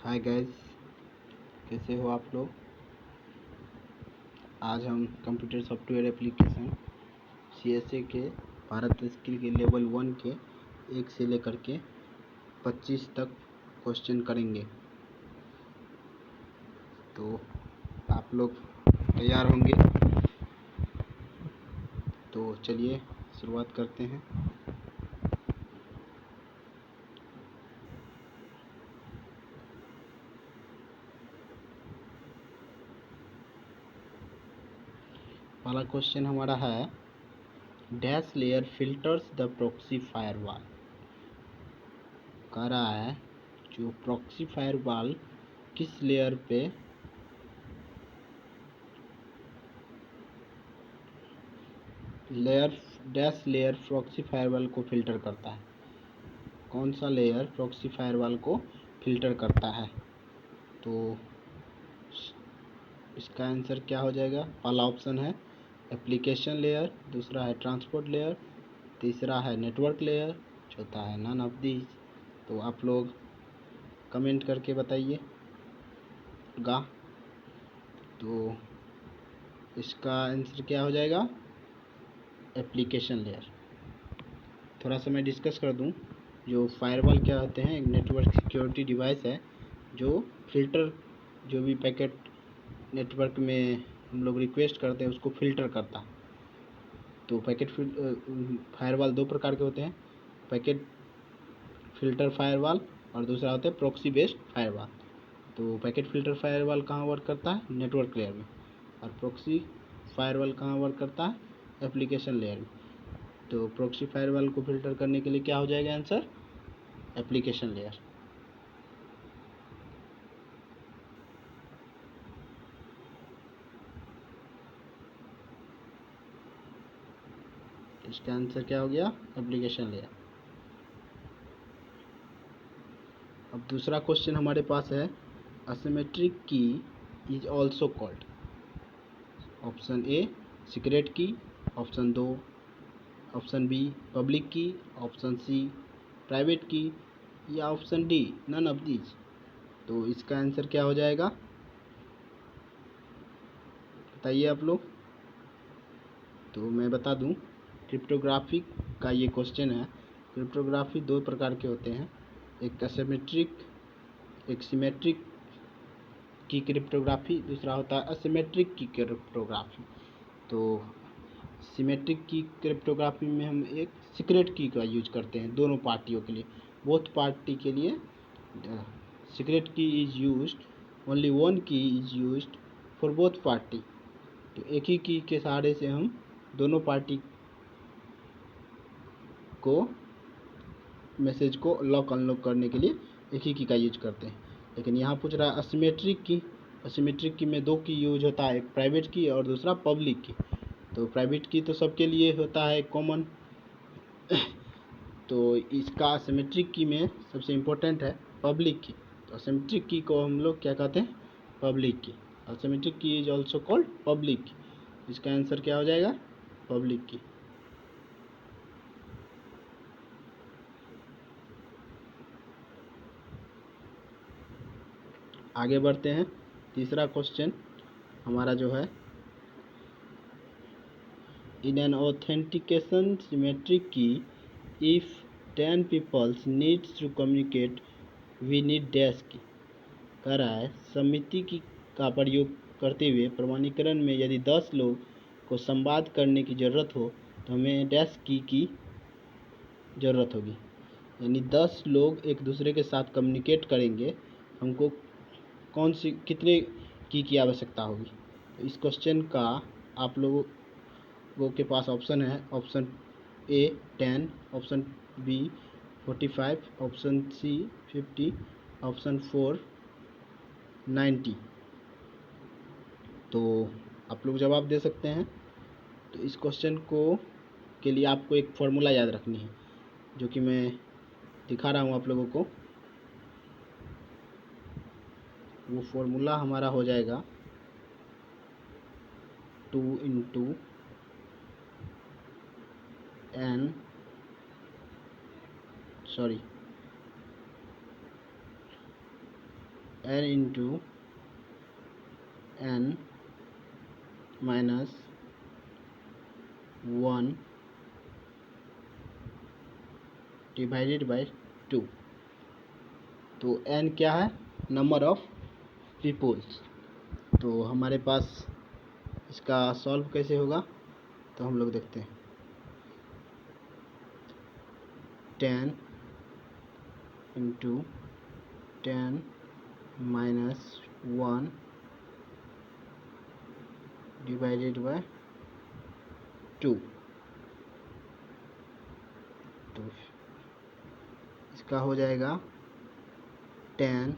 Hi guys, कैसे हो आप लोग। आज हम कंप्यूटर सॉफ्टवेयर एप्लीकेशन CSA के भारत स्किल के लेवल 1 के 1 से लेकर के 25 तक क्वेश्चन करेंगे। तो आप लोग तैयार होंगे। तो चलिए शुरुआत करते हैं। पहला क्वेश्चन हमारा है, dash layer filters the proxy firewall. कह रहा है जो प्रॉक्सी फायरवॉल किस लेयर पे डैश लेयर प्रॉक्सी फायरवॉल को फिल्टर करता है। कौन सा लेयर प्रॉक्सी फायरवॉल को फिल्टर करता है। तो इसका आंसर क्या हो जाएगा। पहला ऑप्शन है एप्लीकेशन लेयर, दूसरा है ट्रांसपोर्ट लेयर, तीसरा है नेटवर्क लेयर, चौथा है नन ऑफ दीज। तो आप लोग कमेंट करके बताइएगा। तो इसका आंसर क्या हो जाएगा, एप्लीकेशन लेयर। थोड़ा सा मैं डिस्कस कर दूं। जो फायरवॉल क्या होते हैं, एक नेटवर्क सिक्योरिटी डिवाइस है जो फिल्टर, जो भी पैकेट नेटवर्क में हम लोग रिक्वेस्ट करते हैं उसको फिल्टर करता है। तो पैकेट फायरवॉल दो प्रकार के होते हैं, पैकेट फिल्टर फायरवॉल और दूसरा होता है प्रॉक्सी बेस्ड फायरवॉल। तो पैकेट फिल्टर फायरवॉल कहाँ वर्क करता है, नेटवर्क लेयर में, और प्रॉक्सी फायरवॉल कहाँ वर्क करता है, एप्लीकेशन लेयर में। तो प्रॉक्सी फायरवॉल को फिल्टर करने के लिए क्या हो जाएगा आंसर, एप्लीकेशन लेयर। इसका आंसर क्या हो गया, एप्लीकेशन लेयर। अब दूसरा क्वेश्चन हमारे पास है, asymmetric key is also called. Option A secret key, option B public key, option C private key, या option D none of these. तो इसका आंसर क्या हो जाएगा, बताइए आप लोग। तो मैं बता दूं, क्रिप्टोग्राफी का ये क्वेश्चन है। क्रिप्टोग्राफी दो प्रकार के होते हैं, एक असिमेट्रिक, एक सिमेट्रिक की क्रिप्टोग्राफी, दूसरा होता है असिमेट्रिक की क्रिप्टोग्राफी। तो सिमेट्रिक की क्रिप्टोग्राफी में हम एक सीक्रेट की का यूज करते हैं दोनों पार्टियों के लिए, बोथ पार्टी के लिए। सीक्रेट की इज यूज्ड, ओनली वन की is used for both party. तो एक ही की के सहारे से हम दोनों पार्टी को मैसेज को लॉक अनलॉक करने के लिए एक ही की का यूज करते हैं। लेकिन यहाँ पूछ रहा है असिमेट्रिक की। असिमेट्रिक की में दो की यूज होता है, एक प्राइवेट की और दूसरा पब्लिक की। तो प्राइवेट की तो सबके लिए होता है कॉमन। तो इसका असिमेट्रिक की में सबसे इम्पोर्टेंट है पब्लिक की। तो असिमेट्रिक की को हम लोग क्या कहते हैं, पब्लिक की। Asymmetric key is also called public की। इसका आंसर क्या हो जाएगा, पब्लिक की। आगे बढ़ते हैं। तीसरा क्वेश्चन हमारा जो है, in an authentication symmetric key, if 10 people needs to communicate we need dash की। कह रहा है समिति की का प्रयोग करते हुए प्रमाणीकरण में यदि 10 लोग को संवाद करने की ज़रूरत हो तो हमें डैश की ज़रूरत होगी। यानी 10 लोग एक दूसरे के साथ कम्युनिकेट करेंगे, हमको कौन सी कितने की आवश्यकता होगी। तो इस क्वेश्चन का आप लोगों के पास ऑप्शन है, option A 10, option B 45, option C 50, option 4 90। तो आप लोग जवाब दे सकते हैं। तो इस क्वेश्चन को के लिए आपको एक फॉर्मूला याद रखनी है, जो कि मैं दिखा रहा हूँ आप लोगों को। वो फॉर्मूला हमारा हो जाएगा 2 into N, sorry n into n minus 1 divided by 2। तो n क्या है? Number of peoples. तो हमारे पास इसका सॉल्व कैसे होगा, तो हम लोग देखते हैं। 10 इंटू 10 माइनस 1 डिवाइडेड बाय 2। तो इसका हो जाएगा 10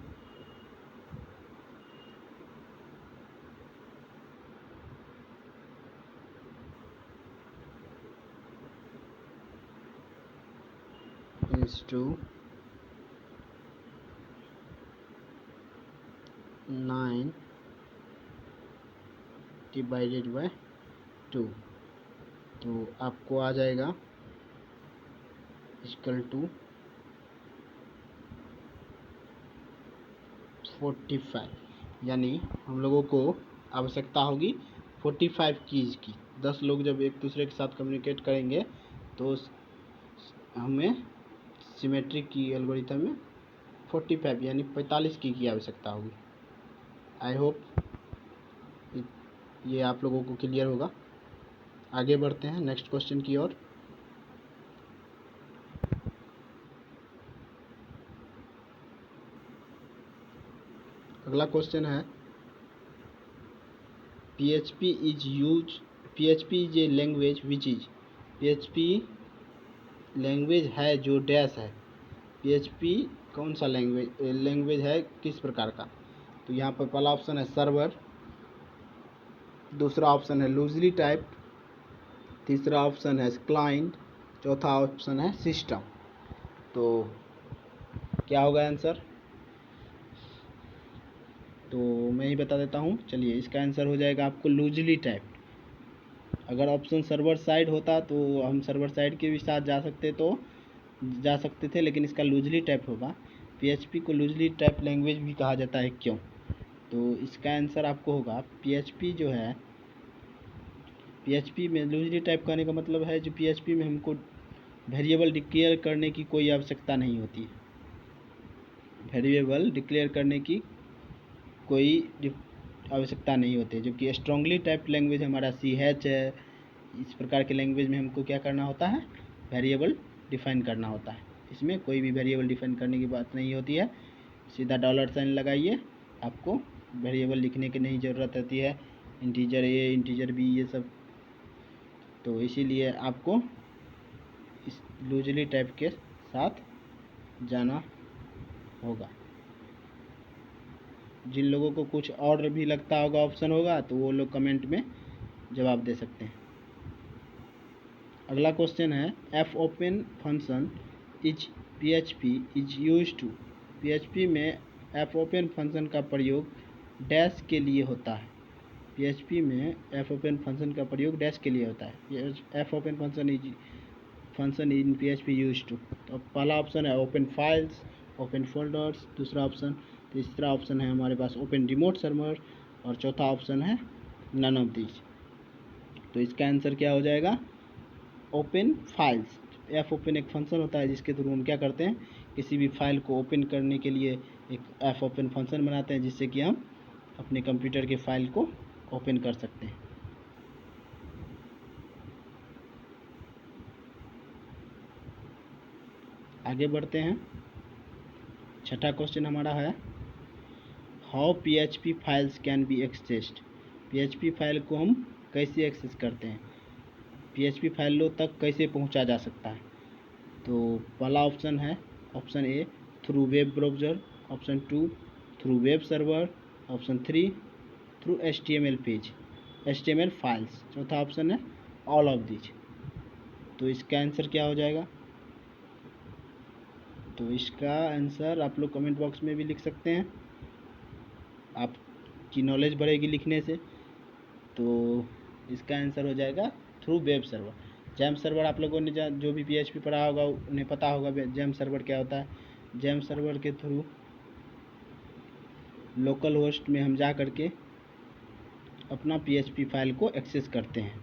into 9 डिवाइडेड बाय 2। तो आपको आ जाएगा इक्वल टू 45। यानी हम लोगों को आवश्यकता होगी 45 कीज की। 10 लोग जब एक दूसरे के साथ कम्युनिकेट करेंगे तो हमें सिमेट्रिक की एल्गोरिथम में 45 यानी 45 की आवश्यकता होगी। आई होप ये आप लोगों को क्लियर होगा। आगे बढ़ते हैं नेक्स्ट क्वेश्चन की ओर। अगला क्वेश्चन है PHP is a language which is. PHP language है जो डैश है। PHP कौन सा लैंग्वेज है, किस प्रकार का। तो यहाँ पर पहला ऑप्शन है सर्वर, दूसरा ऑप्शन है लूजली टाइप, तीसरा ऑप्शन है क्लाइंट, चौथा ऑप्शन है सिस्टम। तो क्या होगा आंसर, तो मैं ही बता देता हूँ। चलिए, इसका आंसर हो जाएगा आपको लूजली टाइप। अगर ऑप्शन सर्वर साइड होता तो हम सर्वर साइड के भी साथ जा सकते थे, लेकिन इसका लूजली टाइप होगा। PHP को लूजली टाइप लैंग्वेज भी कहा जाता है, क्यों। तो इसका आंसर आपको होगा PHP जो है, PHP में लूजली टाइप कहने का मतलब है जो PHP में हमको वेरिएबल डिक्लेयर करने की कोई आवश्यकता नहीं होती है। वेरिएबल डिक्लेयर करने की कोई आवश्यकता नहीं होती है, जो कि स्ट्रांगली टाइप लैंग्वेज हमारा CH है। इस प्रकार के लैंग्वेज में हमको क्या करना होता है, वेरिएबल डिफाइन करना होता है। इसमें कोई भी वेरिएबल डिफाइन करने की बात नहीं होती है। सीधा $साइन लगाइए, आपको वेरिएबल लिखने की नहीं ज़रूरत होती है, इंटीजर A इंटीजर B ये सब। तो इसीलिए आपको इस लूजली टाइप के साथ जाना होगा। जिन लोगों को कुछ और भी लगता होगा ऑप्शन होगा तो वो लोग कमेंट में जवाब दे सकते हैं। अगला क्वेश्चन है F open function is PHP is use to. PHP में एफ ओपन फंक्शन का प्रयोग डैश के लिए होता है। PHP में एफ ओपन फंक्शन का प्रयोग डैश के लिए होता है। F open function in PHP use to. तो पहला ऑप्शन है ओपन फाइल्स, ओपन फोल्डर्स, दूसरा ऑप्शन, तीसरा ऑप्शन है हमारे पास ओपन रिमोट सर्वर, और चौथा ऑप्शन है नन ऑफ दिस। तो इसका आंसर क्या हो जाएगा, ओपन फाइल्स। एफ ओपन एक फंक्शन होता है जिसके थ्रू हम क्या करते हैं, किसी भी फाइल को ओपन करने के लिए एक एफ ओपन फंक्शन बनाते हैं, जिससे कि हम अपने कंप्यूटर के फाइल को ओपन कर सकते हैं। आगे बढ़ते हैं। छठा क्वेश्चन हमारा है how PHP files can be accessed. PHP file को हम कैसे एक्सेस करते हैं, PHP फाइलों तक कैसे पहुंचा जा सकता है। तो पहला ऑप्शन है option A through web browser, option 2 through web server, option 3 through HTML files, चौथा ऑप्शन है ऑल ऑफ दिस। तो इसका आंसर क्या हो जाएगा, तो इसका आंसर आप लोग कमेंट बॉक्स में भी लिख सकते हैं, आपकी नॉलेज बढ़ेगी लिखने से। तो इसका आंसर हो जाएगा through web server. Jam server आप लोगों ने जो भी PHP पढ़ा होगा उन्हें पता होगा जैम सर्वर क्या होता है। जैम सर्वर के थ्रू लोकल होस्ट में हम जा करके अपना PHP फाइल को एक्सेस करते हैं।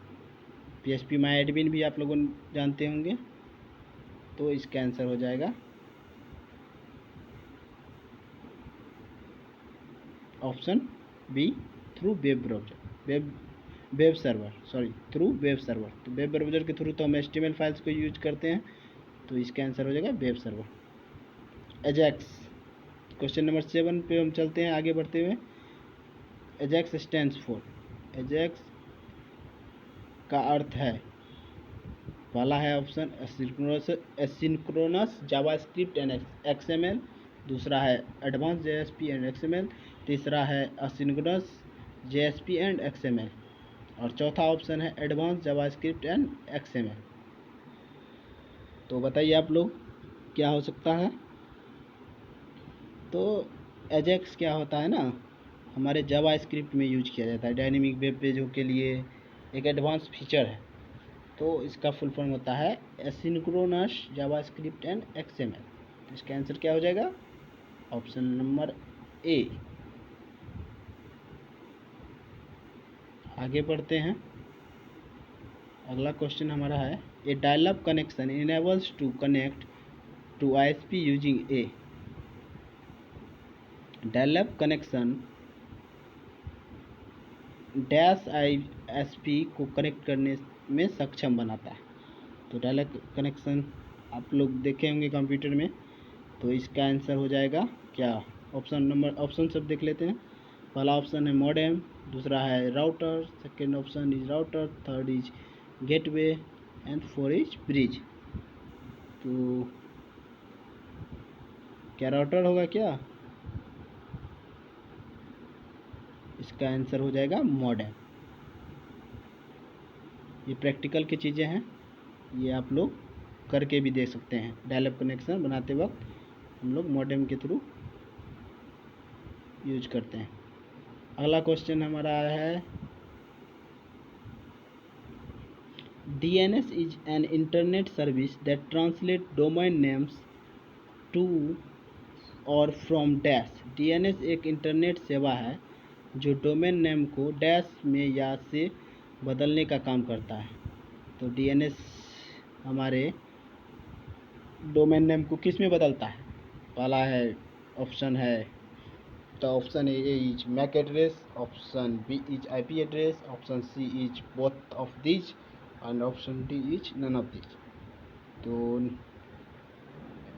PHP माई एडमिन भी आप लोगों जानते होंगे। तो इसका आंसर हो जाएगा option B, through web browser, web server, through web server. तो वेब ब्राउज़र के थ्रू तो हम HTML फाइल्स को यूज करते हैं, तो इसका आंसर हो जाएगा web server. Ajax, question number 7 पे हम चलते हैं आगे बढ़ते हुए। एजेक्स स्टैंड्स फॉर, एजेक्स का अर्थ है, पहला है option asynchronous JavaScript and XML, दूसरा है एडवांस JSP एंड XML, तीसरा है एसिंक्रोनस JSP एंड XML, और चौथा ऑप्शन है एडवांस जावास्क्रिप्ट एंड XML। तो बताइए आप लोग क्या हो सकता है। तो एजेक्स क्या होता है ना, हमारे जावास्क्रिप्ट में यूज किया जाता है, डायनेमिक वेब पेजों के लिए एक एडवांस फीचर है। तो इसका फुल फॉर्म होता है एसिंक्रोनस जावास्क्रिप्ट एंड XML। तो इसका आंसर क्या हो जाएगा, ऑप्शन नंबर ए। आगे बढ़ते हैं, अगला क्वेश्चन हमारा है, a dial-up connection enables to connect to ISP using a. Dial-up connection dash ISP को कनेक्ट करने में सक्षम बनाता है। तो डायल-अप कनेक्शन आप लोग देखे होंगे कंप्यूटर में। तो इसका आंसर हो जाएगा क्या, ऑप्शन सब देख लेते हैं। पहला ऑप्शन है मॉडेम, दूसरा है router, second option is router, third is gateway and four is bridge. तो क्या राउटर होगा क्या, इसका आंसर हो जाएगा मॉडेम। ये प्रैक्टिकल की चीज़ें हैं, ये आप लोग करके भी देख सकते हैं। डायल-अप कनेक्शन बनाते वक्त हम लोग मॉडेम के थ्रू यूज करते हैं। अगला क्वेश्चन हमारा है, DNS is an internet service that translate domain names to और फ्रॉम डैश। DNS एक इंटरनेट सेवा है जो डोमेन नेम को डैश में या से बदलने का काम करता है। तो DNS हमारे डोमेन नेम को किस में बदलता है, पहला है ऑप्शन है, तो option A is mac address, option B is IP address, option C is both of this and option D is none of this. तो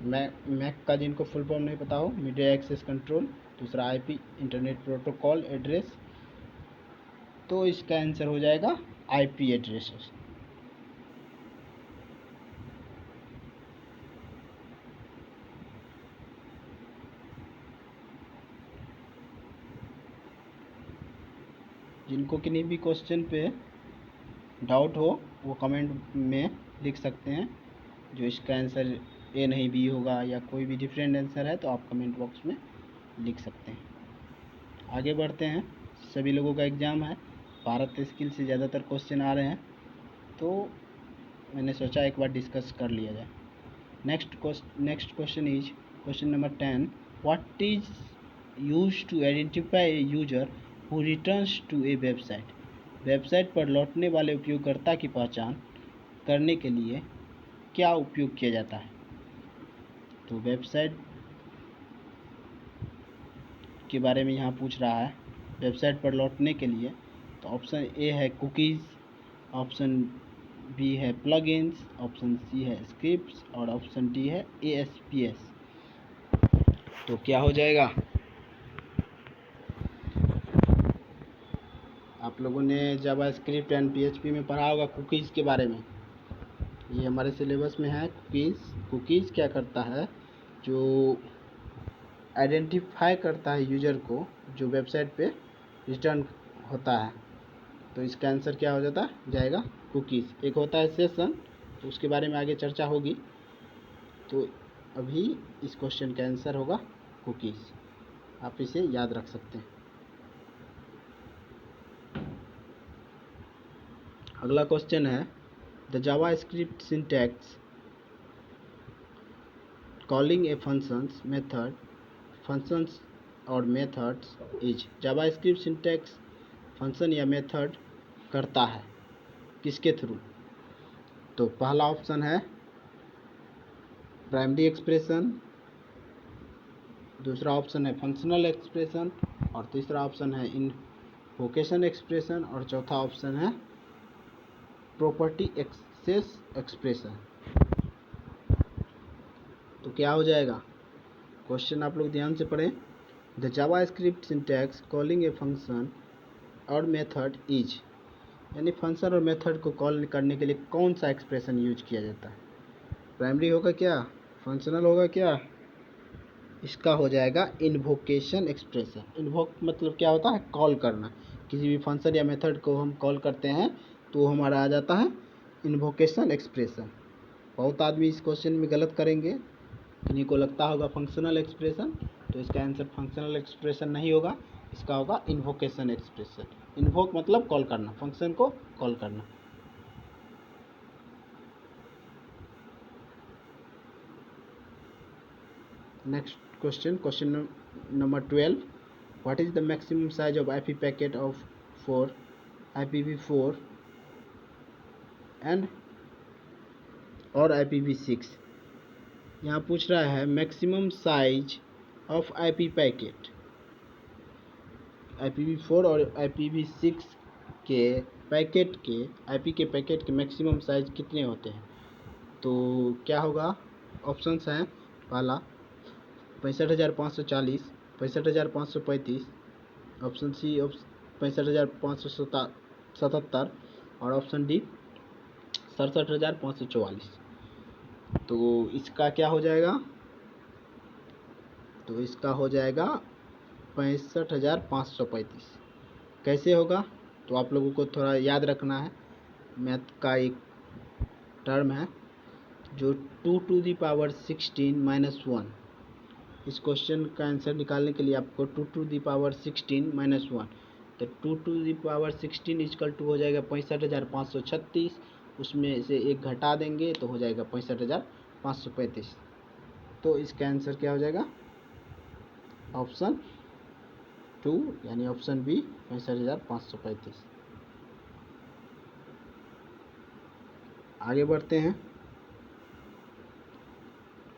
मैक का जिनको फुल फॉर्म नहीं पता हो, मीडिया एक्सेस कंट्रोल, दूसरा IP इंटरनेट प्रोटोकॉल एड्रेस। तो इसका answer हो जाएगा IP एड्रेस। जिनको किन्हीं भी क्वेश्चन पे डाउट हो वो कमेंट में लिख सकते हैं। जो इसका आंसर ए नहीं बी होगा या कोई भी डिफरेंट आंसर है तो आप कमेंट बॉक्स में लिख सकते हैं। आगे बढ़ते हैं, सभी लोगों का एग्ज़ाम है, भारत स्किल से ज़्यादातर क्वेश्चन आ रहे हैं, तो मैंने सोचा एक बार डिस्कस कर लिया जाए। Next question is question number 10, what is use to identify a user who returns to a website. Website पर लौटने वाले उपयोगकर्ता की पहचान करने के लिए क्या उपयोग किया जाता है। तो वेबसाइट के बारे में यहाँ पूछ रहा है, वेबसाइट पर लौटने के लिए। तो ऑप्शन ए है कुकीज़, ऑप्शन बी है प्लगइन्स, ऑप्शन सी है स्क्रिप्ट्स और ऑप्शन डी है ASPS। तो क्या हो जाएगा, आप लोगों ने जावास्क्रिप्ट एंड PHP में पढ़ा होगा कुकीज़ के बारे में, ये हमारे सिलेबस में है। कुकीज़ क्या करता है, जो आइडेंटिफाई करता है यूज़र को जो वेबसाइट पे रिटर्न होता है। तो इसका आंसर क्या हो जाएगा कुकीज़। एक होता है सेशन, तो उसके बारे में आगे चर्चा होगी। तो अभी इस क्वेश्चन का आंसर होगा कुकीज़, आप इसे याद रख सकते हैं। अगला क्वेश्चन है, the JavaScript syntax calling a functions method functions और methods is. JavaScript syntax function या मेथड करता है किसके थ्रू? तो पहला ऑप्शन है प्राइमरी एक्सप्रेशन, दूसरा ऑप्शन है फंक्शनल एक्सप्रेशन, और तीसरा ऑप्शन है इनवोकेशन एक्सप्रेशन, और चौथा ऑप्शन है प्रॉपर्टी एक्सेस एक्सप्रेशन। तो क्या हो जाएगा? क्वेश्चन आप लोग ध्यान से पढ़ें। The JavaScript syntax calling a function और मेथड इज, यानी फंक्शन और मेथड को कॉल करने के लिए कौन सा एक्सप्रेशन यूज किया जाता है? प्राइमरी होगा क्या, फंक्शनल होगा क्या? इसका हो जाएगा इन्वोकेशन एक्सप्रेशन। इन्वोक मतलब क्या होता है? कॉल करना। किसी भी फंक्शन या मेथड को हम कॉल करते हैं तो हमारा आ जाता है इन्वोकेशन एक्सप्रेशन। बहुत आदमी इस क्वेश्चन में गलत करेंगे, किन्हीं को लगता होगा फंक्शनल एक्सप्रेशन, तो इसका आंसर फंक्शनल एक्सप्रेशन नहीं होगा, इसका होगा इन्वोकेशन एक्सप्रेशन। इन्वोक मतलब कॉल करना, फंक्शन को कॉल करना। Next question number 12, what is the maximum size of IP packet of for IPv4 and और IPv6? यहाँ पूछ रहा है maximum size of IP packet, IPv4 और IPv6 के पैकेट के, IP के पैकेट के मैक्सिमम साइज कितने होते हैं? तो क्या होगा? ऑप्शंस हैं, पहला 65,540, 65,535, ऑप्शन सी 65,577, और ऑप्शन डी 67,544। तो इसका क्या हो जाएगा? तो इसका हो जाएगा 65,535। कैसे होगा? तो आप लोगों को थोड़ा याद रखना है, मैथ का एक टर्म है जो 2 to the power 16 - 1। इस क्वेश्चन का आंसर निकालने के लिए आपको 2 to the power 16 - 1, तो 2 to the power 16 equal to हो जाएगा 65,536, उसमें से एक घटा देंगे तो हो जाएगा 65,535। तो इसका आंसर क्या हो जाएगा? ऑप्शन 2 यानी ऑप्शन बी 65,535। आगे बढ़ते हैं।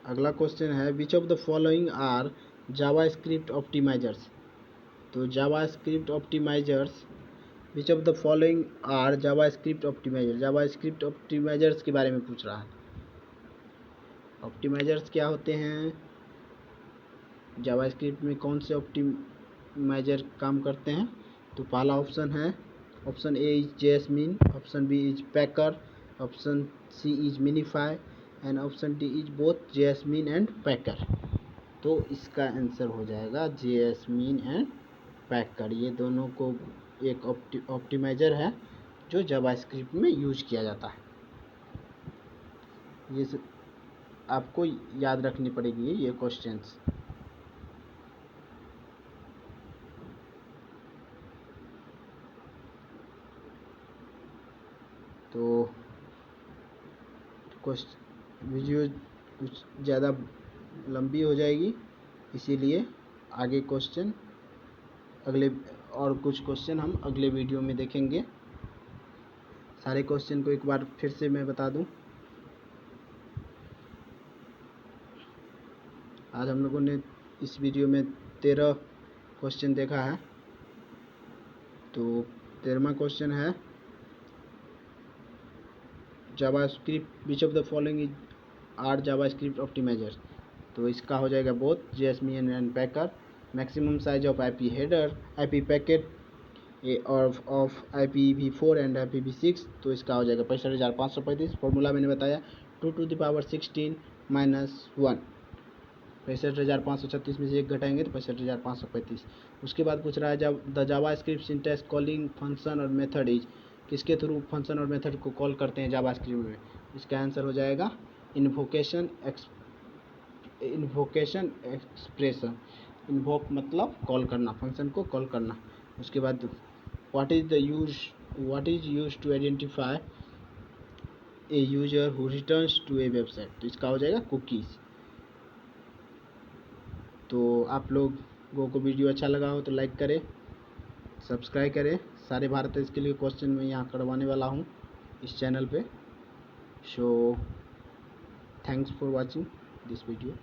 अगला क्वेश्चन है which of the following are JavaScript optimisers? तो JavaScript optimisers, which of the following are JavaScript optimiser? JavaScript optimisers के बारे में पूछ रहा है। ऑप्टिमाइजर्स क्या होते हैं? जावास्क्रिप्ट में कौन से ऑप्टिमाइजर काम करते हैं? तो पहला ऑप्शन है, option A is Jasmine, option B is Packer, option C is Minify, and option D is both jasmine and Packer. तो इसका आंसर हो जाएगा जैस्मिन एंड पैकर। ये दोनों को एक ऑप्टिमाइजर है जो जावास्क्रिप्ट में यूज किया जाता है। ये आपको याद रखनी पड़ेगी ये क्वेश्चंस। तो वीडियो कुछ ज़्यादा लंबी हो जाएगी, इसीलिए आगे क्वेश्चन अगले, और कुछ क्वेश्चन हम अगले वीडियो में देखेंगे। सारे क्वेश्चन को एक बार फिर से मैं बता दूं। आज हम लोगों ने इस वीडियो में 13 क्वेश्चन देखा है। तो 13वां क्वेश्चन है JavaScript which of the following are JavaScript optimizer? तो इसका हो जाएगा both jasmine and packer. Maximum size of IP header, IP packet of IPv4 and IPv6, तो इसका हो जाएगा 65,535। फॉर्मूला मैंने बताया 2 to the power 16 - 1, 65,536 में से एक घटाएंगे तो 65,535। उसके बाद पूछ रहा है जब the JavaScript syntax calling function और मेथड इज, किसके थ्रू फंक्शन और मेथड को कॉल करते हैं जावास्क्रिप्ट में? इसका आंसर हो जाएगा इन्वोकेशन एक्सप्रेशन। इन्वोक मतलब कॉल करना, फंक्शन को कॉल करना। उसके बाद what is use to identify a user who returns to a website? तो इसका हो जाएगा कुकीज़। तो आप लोग लोगों को वीडियो अच्छा लगा हो तो लाइक करें, सब्सक्राइब करें। सारे भारत देश के लिए क्वेश्चन मैं यहाँ करवाने वाला हूँ इस चैनल पे। So thanks for watching this video.